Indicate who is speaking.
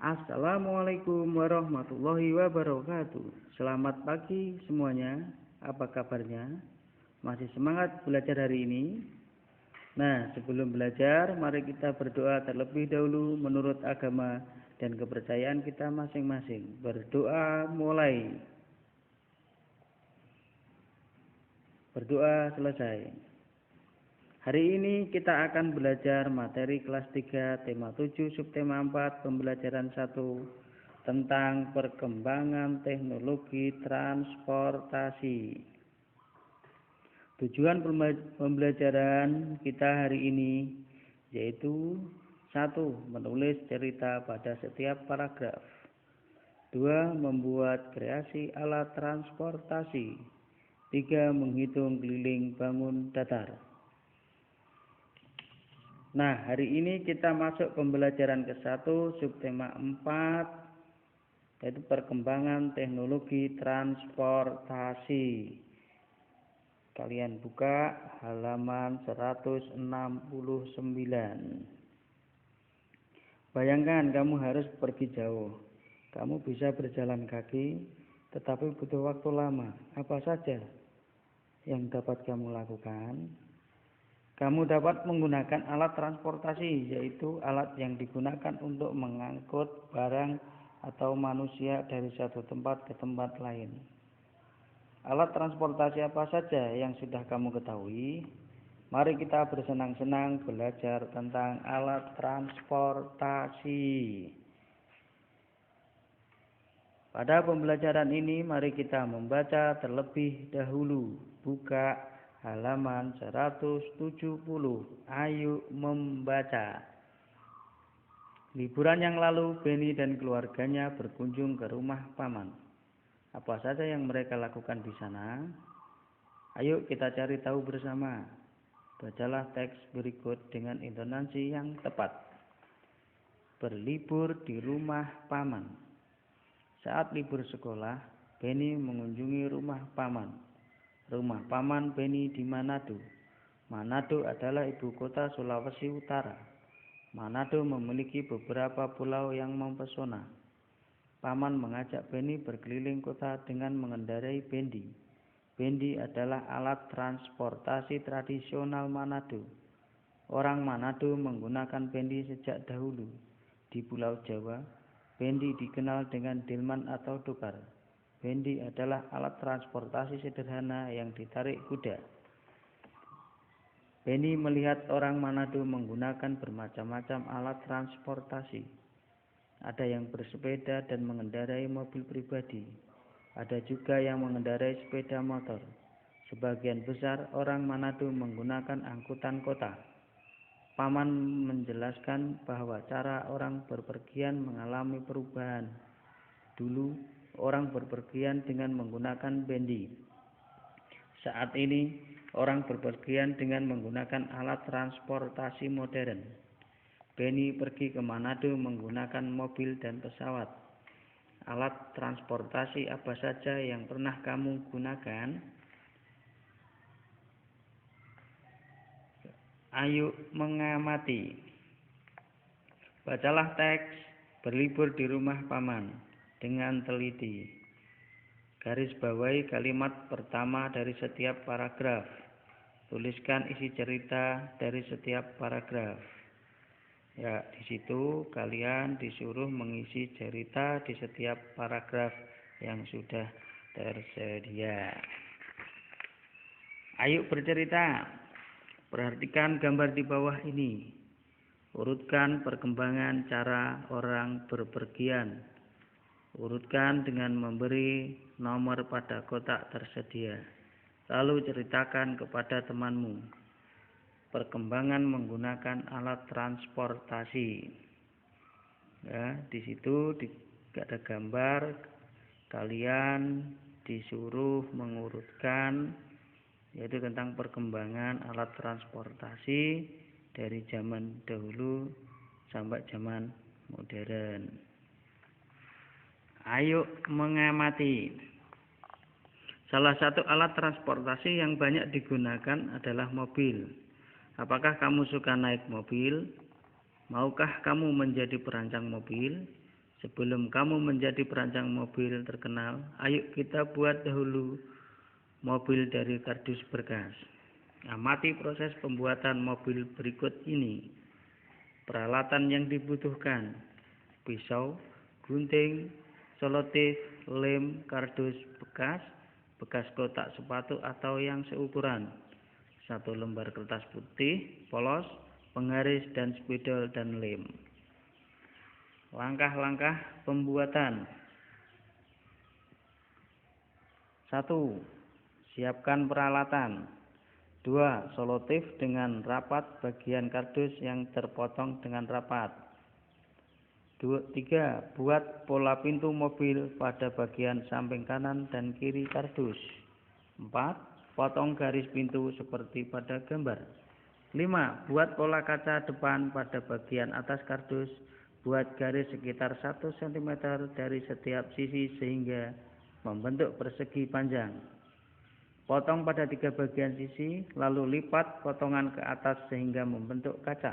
Speaker 1: Assalamualaikum warahmatullahi wabarakatuh. Selamat pagi semuanya. Apa kabarnya? Masih semangat belajar hari ini? Nah, sebelum belajar, mari kita berdoa terlebih dahulu menurut agama dan kepercayaan kita masing-masing. Berdoa mulai. Berdoa selesai. Hari ini kita akan belajar materi kelas 3, tema 7, subtema 4, pembelajaran 1 tentang perkembangan teknologi transportasi. Tujuan pembelajaran kita hari ini yaitu 1. Menulis cerita pada setiap paragraf. 2. Membuat kreasi alat transportasi. 3. Menghitung keliling bangun datar. Nah, hari ini kita masuk pembelajaran ke-1, subtema 4, yaitu perkembangan teknologi transportasi. Kalian buka halaman 169. Bayangkan kamu harus pergi jauh. Kamu bisa berjalan kaki, tetapi butuh waktu lama. Apa saja yang dapat kamu lakukan? Kamu dapat menggunakan alat transportasi, yaitu alat yang digunakan untuk mengangkut barang atau manusia dari satu tempat ke tempat lain. Alat transportasi apa saja yang sudah kamu ketahui? Mari kita bersenang-senang belajar tentang alat transportasi. Pada pembelajaran ini, mari kita membaca terlebih dahulu. Buka halaman 170. Ayo membaca. Liburan yang lalu, Benny dan keluarganya berkunjung ke rumah paman. Apa saja yang mereka lakukan di sana? Ayo kita cari tahu bersama. Bacalah teks berikut dengan intonasi yang tepat. Berlibur di rumah paman. Saat libur sekolah, Benny mengunjungi rumah paman. Rumah paman Benny di Manado. Manado adalah ibu kota Sulawesi Utara. Manado memiliki beberapa pulau yang mempesona. Paman mengajak Benny berkeliling kota dengan mengendarai bendi. Bendi adalah alat transportasi tradisional Manado. Orang Manado menggunakan bendi sejak dahulu. Di Pulau Jawa, bendi dikenal dengan delman atau dokar. Bendi adalah alat transportasi sederhana yang ditarik kuda. Benny melihat orang Manado menggunakan bermacam-macam alat transportasi. Ada yang bersepeda dan mengendarai mobil pribadi. Ada juga yang mengendarai sepeda motor. Sebagian besar orang Manado menggunakan angkutan kota. Paman menjelaskan bahwa cara orang berpergian mengalami perubahan. Dulu, orang berpergian dengan menggunakan bendi. Saat ini, orang berpergian dengan menggunakan alat transportasi modern. Benny pergi ke Manado menggunakan mobil dan pesawat. Alat transportasi apa saja yang pernah kamu gunakan? Ayo mengamati. Bacalah teks berlibur di rumah paman dengan teliti. Garis bawahi kalimat pertama dari setiap paragraf. Tuliskan isi cerita dari setiap paragraf. Ya, di situ kalian disuruh mengisi cerita di setiap paragraf yang sudah tersedia. Ayo bercerita. Perhatikan gambar di bawah ini. Urutkan perkembangan cara orang berpergian. Urutkan dengan memberi nomor pada kotak tersedia. Lalu ceritakan kepada temanmu perkembangan menggunakan alat transportasi. Ya, di situ ada gambar. Kalian disuruh mengurutkan yaitu tentang perkembangan alat transportasi dari zaman dahulu sampai zaman modern. Ayo mengamati. Salah satu alat transportasi yang banyak digunakan adalah mobil. Apakah kamu suka naik mobil? Maukah kamu menjadi perancang mobil? Sebelum kamu menjadi perancang mobil terkenal, ayo kita buat dahulu mobil dari kardus berkas. Amati proses pembuatan mobil berikut ini. Peralatan yang dibutuhkan: pisau, gunting, selotip, lem, kardus bekas, bekas kotak sepatu atau yang seukuran, 1 lembar kertas putih, polos, penggaris dan spidol dan lem. Langkah-langkah pembuatan. 1. Siapkan peralatan. 2. Selotip dengan rapat bagian kardus yang terpotong dengan rapat. 3. Buat pola pintu mobil pada bagian samping kanan dan kiri kardus. 4. Potong garis pintu seperti pada gambar. 5. Buat pola kaca depan pada bagian atas kardus. Buat garis sekitar 1 cm dari setiap sisi sehingga membentuk persegi panjang. Potong pada 3 bagian sisi, lalu lipat potongan ke atas sehingga membentuk kaca.